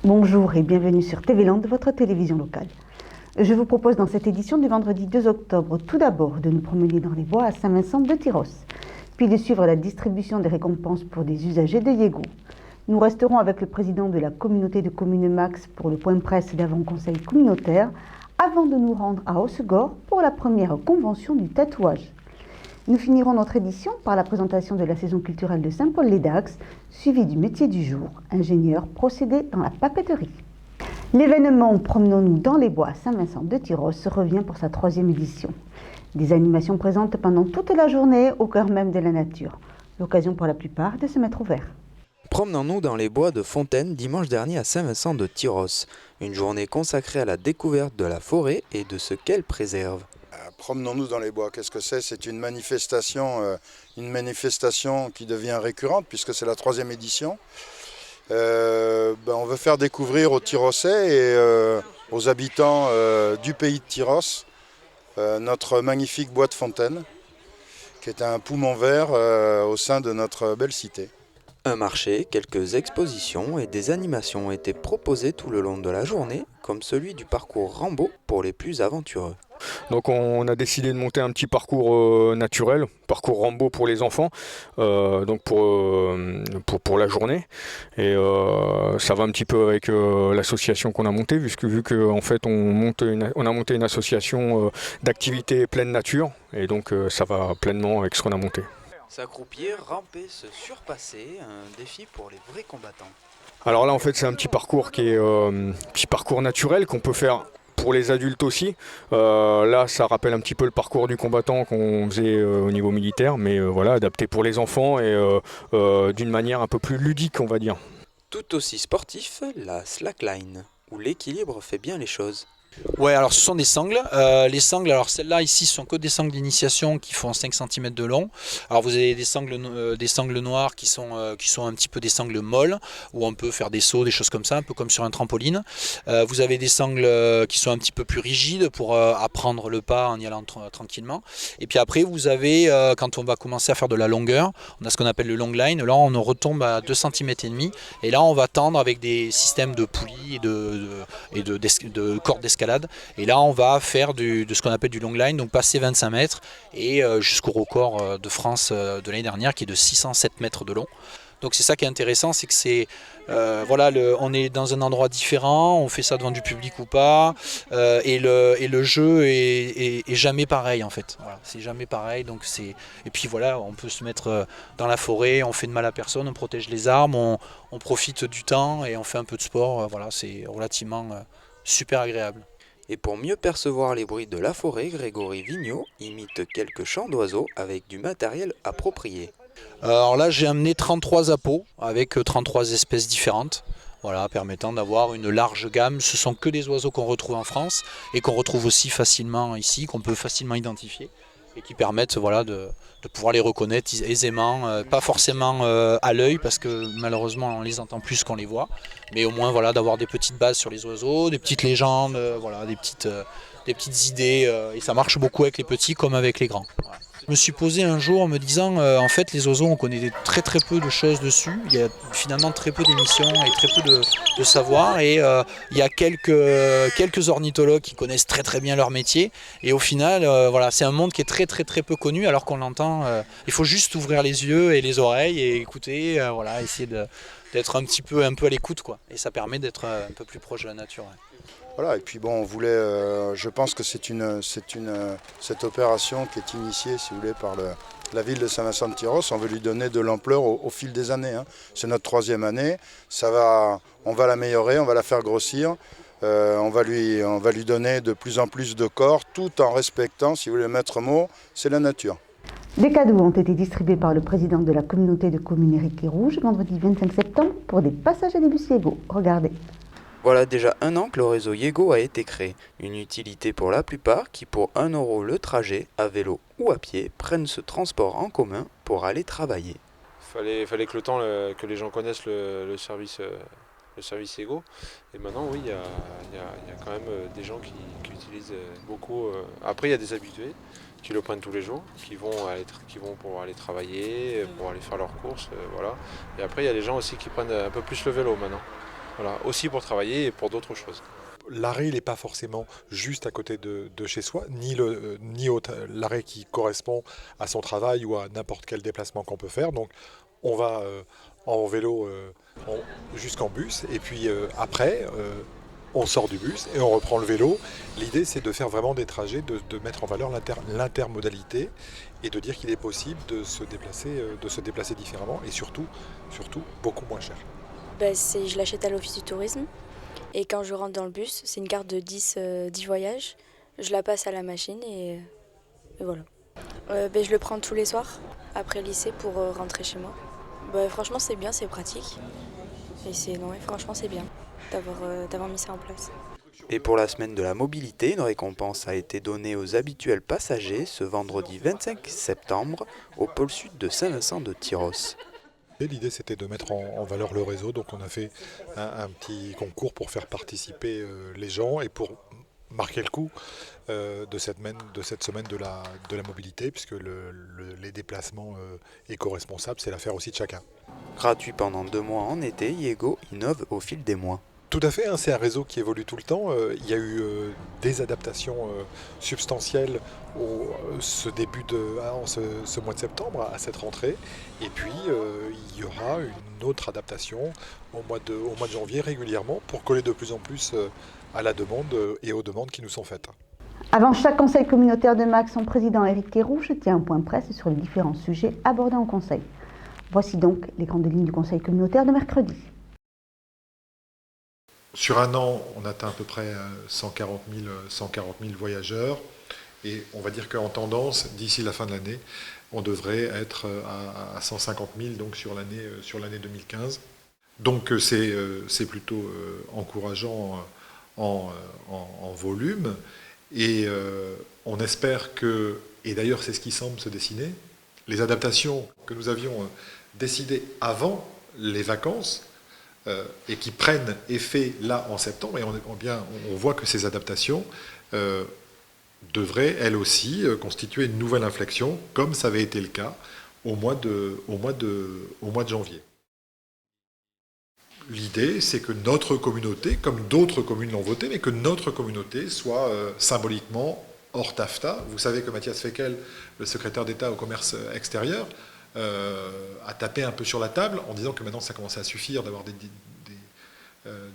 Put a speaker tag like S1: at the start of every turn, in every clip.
S1: Bonjour et bienvenue sur TV Land, votre télévision locale. Je vous propose dans cette édition du vendredi 2 octobre tout d'abord de nous promener dans les bois à Saint-Vincent de Tyros, puis de suivre la distribution des récompenses pour des usagers de Yégo. Nous resterons avec le président de la communauté de communes Max pour le point presse d'avant-conseil communautaire avant de nous rendre à Hossegor pour la première convention du tatouage. Nous finirons notre édition par la présentation de la saison culturelle de Saint-Paul-les-Dax, suivie du métier du jour, ingénieur procédé dans la papeterie. L'événement Promenons-nous dans les bois à Saint-Vincent de Tyros revient pour sa 3e édition. Des animations présentes pendant toute la journée au cœur même de la nature. L'occasion pour la plupart de se mettre au vert.
S2: Promenons-nous dans les bois de Fontaine dimanche dernier à Saint-Vincent de Tyros. Une journée consacrée à la découverte de la forêt et de ce qu'elle préserve.
S3: Promenons-nous dans les bois, qu'est-ce que c'est ? C'est une manifestation qui devient récurrente puisque c'est la 3e édition. On veut faire découvrir aux Tyrosais et aux habitants du pays de Tyros notre magnifique bois de Fontaine, qui est un poumon vert au sein de notre belle cité.
S2: Un marché, quelques expositions et des animations ont été proposées tout le long de la journée, comme celui du parcours Rambo pour les plus aventureux.
S4: Donc on a décidé de monter un petit parcours naturel, parcours Rambo pour les enfants, donc pour la journée. Et ça va un petit peu avec l'association qu'on a montée, vu que en fait on a monté une association d'activités pleine nature, et donc ça va pleinement avec ce qu'on a monté.
S2: S'accroupir, ramper, se surpasser, un défi pour les vrais combattants.
S4: Alors là en fait c'est un petit parcours qui est petit parcours naturel qu'on peut faire pour les adultes aussi. Là ça rappelle un petit peu le parcours du combattant qu'on faisait au niveau militaire, mais voilà, adapté pour les enfants et d'une manière un peu plus ludique, on va dire.
S2: Tout aussi sportif, la slackline, où l'équilibre fait bien les choses.
S5: Ouais, alors ce sont des sangles. Les sangles, alors celles-là ici sont que des sangles d'initiation qui font 5 cm de long. Alors vous avez des sangles noires qui sont un petit peu des sangles molles, où on peut faire des sauts, des choses comme ça, un peu comme sur un trampoline. Vous avez des sangles qui sont un petit peu plus rigides pour apprendre le pas en y allant tranquillement. Et puis après vous avez, quand on va commencer à faire de la longueur, on a ce qu'on appelle le long line. Là on retombe à 2,5 cm et là on va tendre avec des systèmes de poulies et de cordes d'escalade. Et là on va faire de ce qu'on appelle du long line, donc passer 25 mètres et jusqu'au record de France de l'année dernière qui est de 607 mètres de long. Donc c'est ça qui est intéressant, c'est que on est dans un endroit différent, on fait ça devant du public ou pas, et le jeu est jamais pareil en fait. Voilà, c'est jamais pareil, et puis voilà, on peut se mettre dans la forêt, on fait de mal à personne, on protège les arbres, on profite du temps et on fait un peu de sport. Voilà, c'est relativement super agréable.
S2: Et pour mieux percevoir les bruits de la forêt, Grégory Vigneault imite quelques chants d'oiseaux avec du matériel approprié.
S5: Alors là j'ai amené 33 appos avec 33 espèces différentes, voilà, permettant d'avoir une large gamme. Ce sont que des oiseaux qu'on retrouve en France et qu'on retrouve aussi facilement ici, qu'on peut facilement identifier et qui permettent de pouvoir les reconnaître aisément, pas forcément à l'œil parce que malheureusement on les entend plus qu'on les voit, mais au moins d'avoir des petites bases sur les oiseaux, des petites légendes, des petites idées, et ça marche beaucoup avec les petits comme avec les grands. Voilà. Je me suis posé un jour en me disant en fait les oiseaux on connaît très très peu de choses dessus, il y a finalement très peu d'émissions et très peu de savoir, et il y a quelques ornithologues qui connaissent très très bien leur métier, et au final c'est un monde qui est très très très peu connu alors qu'on l'entend. Il faut juste ouvrir les yeux et les oreilles et écouter, essayer d'être un peu à l'écoute, quoi, et ça permet d'être un peu plus proche de la nature. Ouais.
S3: Voilà, et puis on voulait, je pense que cette opération qui est initiée, si vous voulez, par la ville de Saint-Vincent de Tyros, on veut lui donner de l'ampleur au fil des années. Hein. C'est notre 3e année, on va l'améliorer, on va la faire grossir, on va lui donner de plus en plus de corps, tout en respectant, si vous voulez, le maître mot, c'est la nature.
S1: Des cadeaux ont été distribués par le président de la communauté de communes Éric et Rouge vendredi 25 septembre pour des passagers des bus Yégo. Regardez.
S2: Voilà déjà un an que le réseau Yégo a été créé. Une utilité pour la plupart qui, pour 1 € le trajet, à vélo ou à pied, prennent ce transport en commun pour aller travailler.
S6: Fallait que que les gens connaissent le service Yégo. Et maintenant, oui, il y a quand même des gens qui utilisent beaucoup. Après, il y a des habitués qui le prennent tous les jours, qui vont pour aller travailler, pour aller faire leurs courses, voilà. Et après, il y a des gens aussi qui prennent un peu plus le vélo maintenant. Voilà, aussi pour travailler et pour d'autres choses.
S7: L'arrêt, il n'est pas forcément juste à côté de chez soi, ni l'arrêt qui correspond à son travail ou à n'importe quel déplacement qu'on peut faire. Donc on va en vélo jusqu'en bus, et puis après, on sort du bus et on reprend le vélo. L'idée, c'est de faire vraiment des trajets, de mettre en valeur l'intermodalité et de dire qu'il est possible de se déplacer différemment et surtout beaucoup moins cher.
S8: Je l'achète à l'office du tourisme. Et quand je rentre dans le bus, c'est une carte de 10 voyages. Je la passe à la machine et voilà. Je le prends tous les soirs après le lycée pour rentrer chez moi. Franchement, c'est bien, c'est pratique. Et franchement, c'est bien d'avoir mis ça en place.
S2: Et pour la semaine de la mobilité, une récompense a été donnée aux habituels passagers ce vendredi 25 septembre au pôle sud de Saint-Vincent-de-Tyrosse.
S7: L'idée, c'était de mettre en valeur le réseau, donc on a fait un petit concours pour faire participer les gens et pour marquer le coup de cette semaine de la mobilité, puisque les déplacements éco-responsables, c'est l'affaire aussi de chacun.
S2: Gratuit pendant 2 mois en été, Yego innove au fil des mois.
S7: Tout à fait, c'est un réseau qui évolue tout le temps. Il y a eu des adaptations substantielles ce mois de septembre, à cette rentrée. Et puis, il y aura une autre adaptation au mois de janvier régulièrement pour coller de plus en plus à la demande et aux demandes qui nous sont faites.
S1: Avant chaque conseil communautaire de MAC, son président Éric Kéroux tient un point presse sur les différents sujets abordés en conseil. Voici donc les grandes lignes du conseil communautaire de mercredi.
S7: Sur un an, on atteint à peu près 140 000 voyageurs. Et on va dire qu'en tendance, d'ici la fin de l'année, on devrait être à 150 000 donc sur l'année 2015. Donc c'est plutôt encourageant en volume. Et on espère que, et d'ailleurs c'est ce qui semble se dessiner, les adaptations que nous avions décidées avant les vacances, et qui prennent effet là en septembre, et on voit que ces adaptations devraient elles aussi constituer une nouvelle inflexion, comme ça avait été le cas au mois de janvier. L'idée, c'est que notre communauté, comme d'autres communes l'ont voté, mais que notre communauté soit symboliquement hors TAFTA. Vous savez que Mathias Fekl, le secrétaire d'État au commerce extérieur, a tapé un peu sur la table en disant que maintenant ça commençait à suffire d'avoir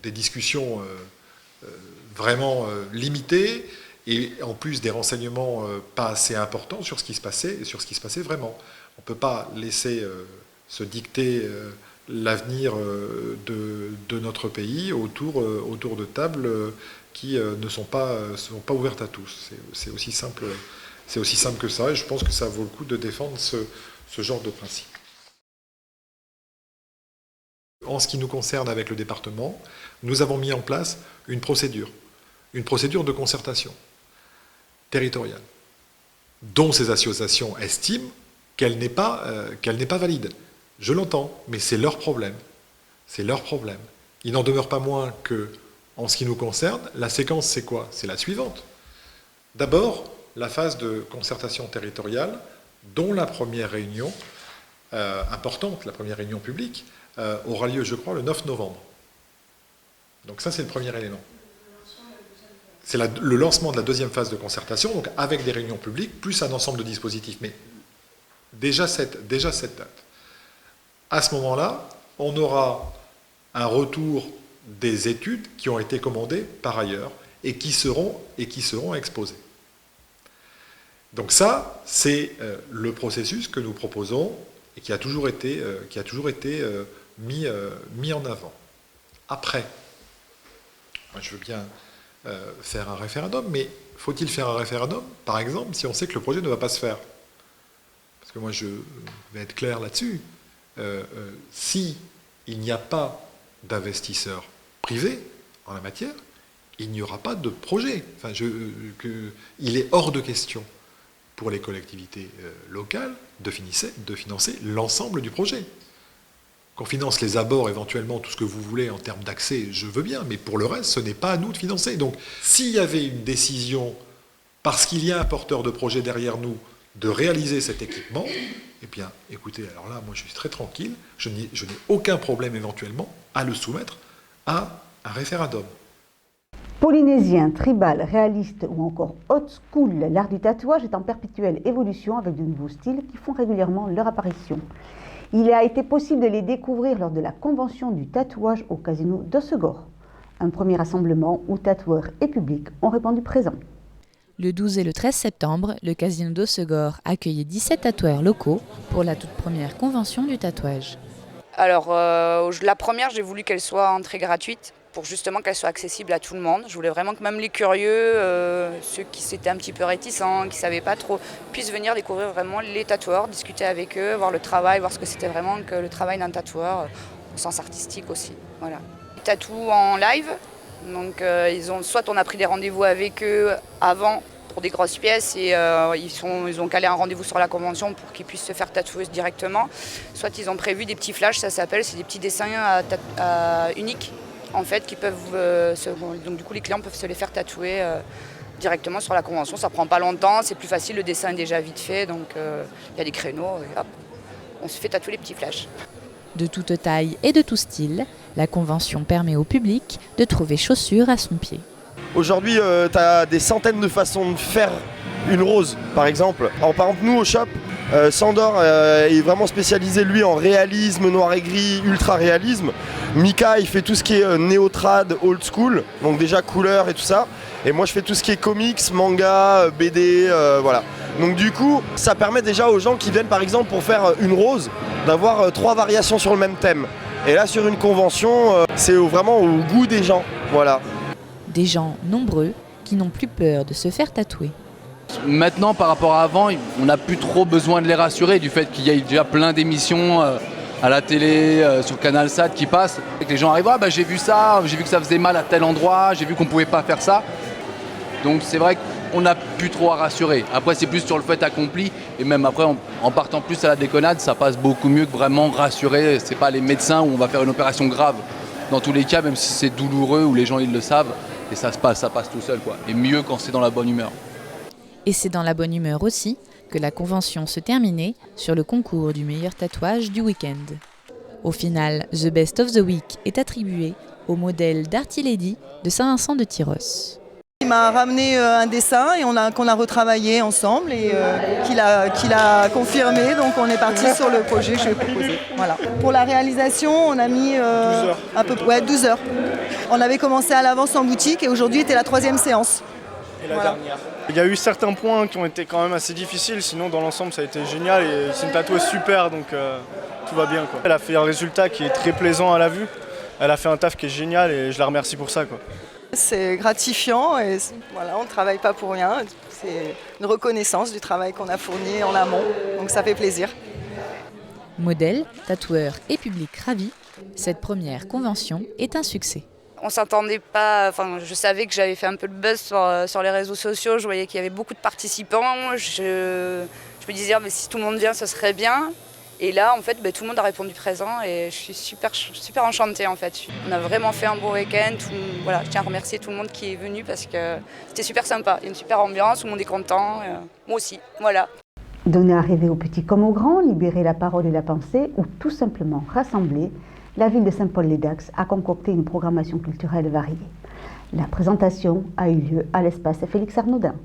S7: des discussions vraiment limitées et en plus des renseignements pas assez importants sur ce qui se passait vraiment. On ne peut pas laisser se dicter l'avenir de notre pays autour de tables qui ne sont pas ouvertes à tous. C'est aussi simple que ça, et je pense que ça vaut le coup de défendre ce genre de principe. En ce qui nous concerne avec le département, nous avons mis en place une procédure de concertation territoriale, dont ces associations estiment qu'elle n'est pas valide. Je l'entends, mais c'est leur problème. C'est leur problème. Il n'en demeure pas moins que, en ce qui nous concerne, la séquence, c'est quoi? C'est la suivante. D'abord, la phase de concertation territoriale, dont la première réunion importante, la première réunion publique, aura lieu, je crois, le 9 novembre. Donc ça, c'est le premier élément. C'est le lancement de la deuxième phase de concertation, donc avec des réunions publiques, plus un ensemble de dispositifs. Mais déjà cette date. À ce moment-là, on aura un retour des études qui ont été commandées par ailleurs et qui seront exposées. Donc ça, c'est le processus que nous proposons et qui a toujours été mis en avant. Après, moi je veux bien faire un référendum, mais faut-il faire un référendum, par exemple, si on sait que le projet ne va pas se faire? Parce que moi je vais être clair là-dessus. Si il n'y a pas d'investisseurs privés en la matière, il n'y aura pas de projet. Enfin, il est hors de question pour les collectivités locales de financer l'ensemble du projet. Qu'on finance les abords, éventuellement, tout ce que vous voulez en termes d'accès, je veux bien, mais pour le reste, ce n'est pas à nous de financer. Donc, s'il y avait une décision, parce qu'il y a un porteur de projet derrière nous, de réaliser cet équipement, eh bien, écoutez, alors là, moi, je suis très tranquille, je n'ai aucun problème, éventuellement, à le soumettre à un référendum.
S1: Polynésien, tribal, réaliste ou encore old school, l'art du tatouage est en perpétuelle évolution avec de nouveaux styles qui font régulièrement leur apparition. Il a été possible de les découvrir lors de la convention du tatouage au casino d'Ossegor. Un premier rassemblement où tatoueurs et public ont répondu présent.
S9: Le 12 et le 13 septembre, le casino d'Ossegor accueillait 17 tatoueurs locaux pour la toute première convention du tatouage.
S10: Alors, la première, j'ai voulu qu'elle soit entrée gratuite pour justement qu'elle soit accessible à tout le monde. Je voulais vraiment que même les curieux, ceux qui s'étaient un petit peu réticents, qui ne savaient pas trop, puissent venir découvrir vraiment les tatoueurs, discuter avec eux, voir le travail, voir ce que c'était vraiment que le travail d'un tatoueur, au sens artistique aussi. Voilà. Ils tatouent en live, donc soit on a pris des rendez-vous avec eux avant pour des grosses pièces et ils ont calé un rendez-vous sur la convention pour qu'ils puissent se faire tatouer directement, soit ils ont prévu des petits flashs, ça s'appelle, c'est des petits dessins uniques en fait qui peuvent donc du coup les clients peuvent se les faire tatouer directement sur la convention. Ça prend pas longtemps, c'est plus facile, le dessin est déjà vite fait, donc il y a des créneaux et hop, on se fait tatouer les petits flashs.
S9: De toute taille et de tout style, la convention permet au public de trouver chaussure à son pied.
S11: Aujourd'hui, tu as des centaines de façons de faire une rose, par exemple. Alors, par exemple, nous, au shop, Sandor est vraiment spécialisé, lui, en réalisme, noir et gris, ultra-réalisme. Mika, il fait tout ce qui est néo-trad, old school, donc déjà couleur et tout ça. Et moi, je fais tout ce qui est comics, manga, BD, voilà. Donc du coup, ça permet déjà aux gens qui viennent, par exemple, pour faire une rose, d'avoir 3 variations sur le même thème. Et là, sur une convention, c'est vraiment au goût des gens, voilà.
S9: Des gens nombreux qui n'ont plus peur de se faire tatouer.
S12: Maintenant, par rapport à avant, on n'a plus trop besoin de les rassurer du fait qu'il y a déjà plein d'émissions à la télé, sur Canalsat qui passent. Et que les gens arrivent, j'ai vu ça, j'ai vu que ça faisait mal à tel endroit, j'ai vu qu'on ne pouvait pas faire ça. Donc c'est vrai qu'on n'a plus trop à rassurer. Après, c'est plus sur le fait accompli. Et même après, en partant plus à la déconnade, ça passe beaucoup mieux que vraiment rassurer. C'est pas les médecins où on va faire une opération grave. Dans tous les cas, même si c'est douloureux, où les gens ils le savent, et ça passe tout seul, quoi. Et mieux quand c'est dans la bonne humeur.
S9: Et c'est dans la bonne humeur aussi que la convention se terminait sur le concours du meilleur tatouage du week-end. Au final, The Best of the Week est attribué au modèle Darty Lady de Saint-Vincent de Tyrosse.
S13: Il m'a ramené un dessin et qu'on a retravaillé ensemble et qu'il a confirmé. Donc on est parti sur le projet que je lui ai proposé. Voilà. Pour la réalisation, on a mis 12 heures. On avait commencé à l'avance en boutique et aujourd'hui était la 3e séance.
S14: Et la dernière. Il y a eu certains points qui ont été quand même assez difficiles, sinon dans l'ensemble ça a été génial et c'est une tatoueuse super, donc tout va bien, quoi. Elle a fait un résultat qui est très plaisant à la vue, elle a fait un taf qui est génial et je la remercie pour ça, quoi.
S13: C'est gratifiant et voilà, on ne travaille pas pour rien, c'est une reconnaissance du travail qu'on a fourni en amont, donc ça fait plaisir.
S9: Modèle, tatoueur et public ravis, cette première convention est un succès.
S10: On s'entendait pas, je savais que j'avais fait un peu de buzz sur les réseaux sociaux, je voyais qu'il y avait beaucoup de participants, je me disais mais si tout le monde vient ce serait bien. Et là en fait tout le monde a répondu présent et je suis super enchantée en fait. On a vraiment fait un beau week-end, voilà, je tiens à remercier tout le monde qui est venu parce que c'était super sympa, il y a une super ambiance, tout le monde est content, moi aussi, voilà.
S1: Donner à rêver aux petits comme aux grands, libérer la parole et la pensée ou tout simplement rassembler, la ville de Saint-Paul-les-Dax a concocté une programmation culturelle variée. La présentation a eu lieu à l'espace Félix Arnaudin.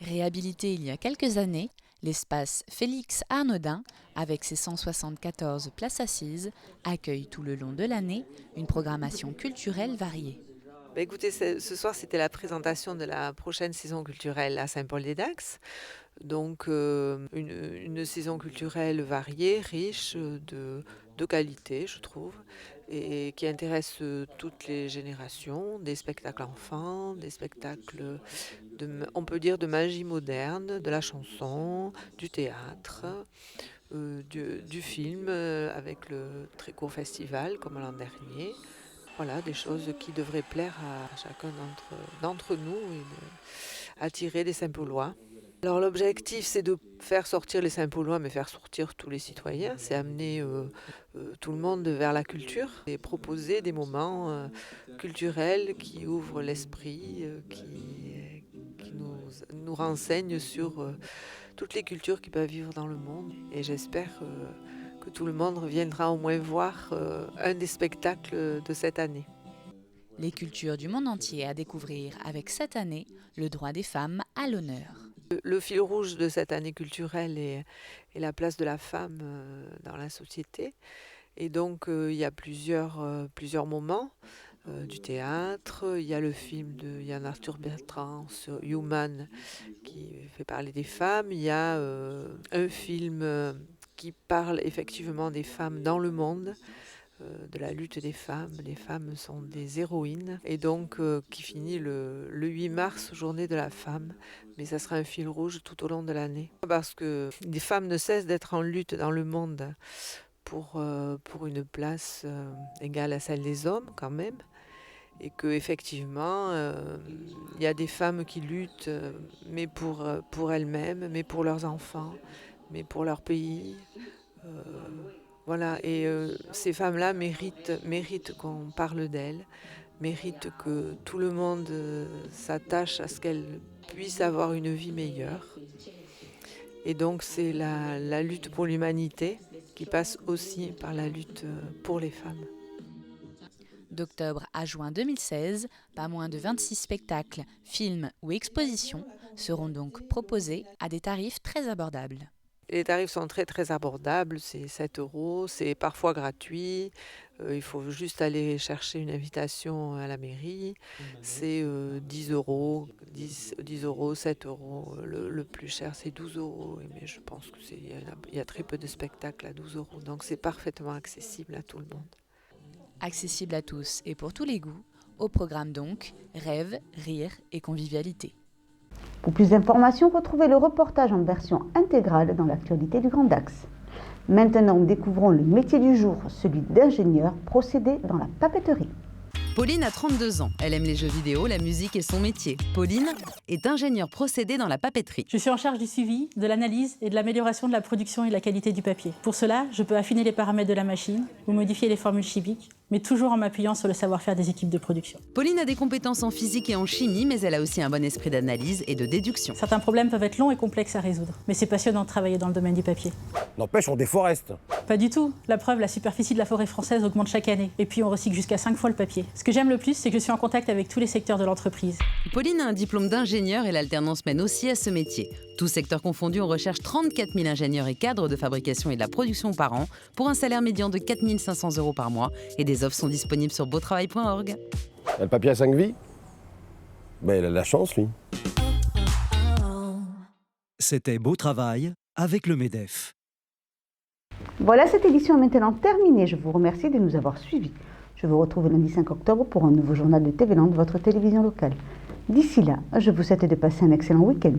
S9: Réhabilité il y a quelques années, l'espace Félix Arnaudin, avec ses 174 places assises, accueille tout le long de l'année une programmation culturelle variée.
S15: Écoutez, ce soir c'était la présentation de la prochaine saison culturelle à Saint-Paul-des-Dax. Donc une saison culturelle variée, riche, de qualité, je trouve, et qui intéresse toutes les générations, des spectacles enfants, des spectacles, on peut dire, de magie moderne, de la chanson, du théâtre, du film, avec le très court festival, comme l'an dernier. Voilà, des choses qui devraient plaire à chacun d'entre nous et attirer des Saint-Paulois. Alors l'objectif, c'est de faire sortir les Saint-Paulois, mais faire sortir tous les citoyens. C'est amener tout le monde vers la culture et proposer des moments culturels qui ouvrent l'esprit, qui nous renseignent sur toutes les cultures qui peuvent vivre dans le monde. Et j'espère que tout le monde viendra au moins voir un des spectacles de cette année.
S9: Les cultures du monde entier à découvrir avec cette année le droit des femmes à l'honneur.
S15: Le fil rouge de cette année culturelle est la place de la femme dans la société. Et donc il y a plusieurs moments du théâtre. Il y a le film de Yann Arthur Bertrand sur Human qui fait parler des femmes. Il y a un film qui parle effectivement des femmes dans le monde, de la lutte des femmes. Les femmes sont des héroïnes et donc qui finit le 8 mars, journée de la femme. Mais ça sera un fil rouge tout au long de l'année. Parce que les femmes ne cessent d'être en lutte dans le monde pour une place égale à celle des hommes quand même. Et qu'effectivement, il y a des femmes qui luttent, mais pour elles-mêmes, mais pour leurs enfants, mais pour leur pays. Voilà, et ces femmes-là méritent qu'on parle d'elles, méritent que tout le monde s'attache à ce qu'elles puissent avoir une vie meilleure. Et donc c'est la lutte pour l'humanité qui passe aussi par la lutte pour les femmes.
S9: D'octobre à juin 2016, pas moins de 26 spectacles, films ou expositions seront donc proposés à des tarifs très abordables.
S15: Les tarifs sont très très abordables, c'est 7 €, c'est parfois gratuit, il faut juste aller chercher une invitation à la mairie, c'est 10 €, 7 €, le plus cher c'est 12 €, mais je pense qu'il y a très peu de spectacles à 12 €, donc c'est parfaitement accessible à tout le monde.
S9: Accessible à tous et pour tous les goûts, au programme donc, rêve, rire et convivialité.
S1: Pour plus d'informations, retrouvez le reportage en version intégrale dans l'actualité du Grand Dax. Maintenant, découvrons le métier du jour, celui d'ingénieur procédé dans la papeterie.
S16: Pauline a 32 ans. Elle aime les jeux vidéo, la musique et son métier. Pauline est ingénieure procédé dans la papeterie.
S17: Je suis en charge du suivi, de l'analyse et de l'amélioration de la production et de la qualité du papier. Pour cela, je peux affiner les paramètres de la machine ou modifier les formules chimiques, mais toujours en m'appuyant sur le savoir-faire des équipes de production.
S16: Pauline a des compétences en physique et en chimie, mais elle a aussi un bon esprit d'analyse et de déduction.
S17: Certains problèmes peuvent être longs et complexes à résoudre, mais c'est passionnant de travailler dans le domaine du papier.
S18: N'empêche, on déforeste.
S17: Pas du tout. La preuve, la superficie de la forêt française augmente chaque année. Et puis on recycle jusqu'à 5 fois le papier. Ce que j'aime le plus, c'est que je suis en contact avec tous les secteurs de l'entreprise.
S16: Pauline a un diplôme d'ingénieur et l'alternance mène aussi à ce métier. Tous secteurs confondus, on recherche 34 000 ingénieurs et cadres de fabrication et de la production par an pour un salaire médian de 4 500 € par mois. Et des offres sont disponibles sur beautravail.org.
S18: Le papier à 5 vies, il a de la chance, lui.
S19: C'était Beau Travail avec le MEDEF.
S1: Voilà, cette édition est maintenant terminée. Je vous remercie de nous avoir suivis. Je vous retrouve lundi 5 octobre pour un nouveau journal de TV Land, votre télévision locale. D'ici là, je vous souhaite de passer un excellent week-end.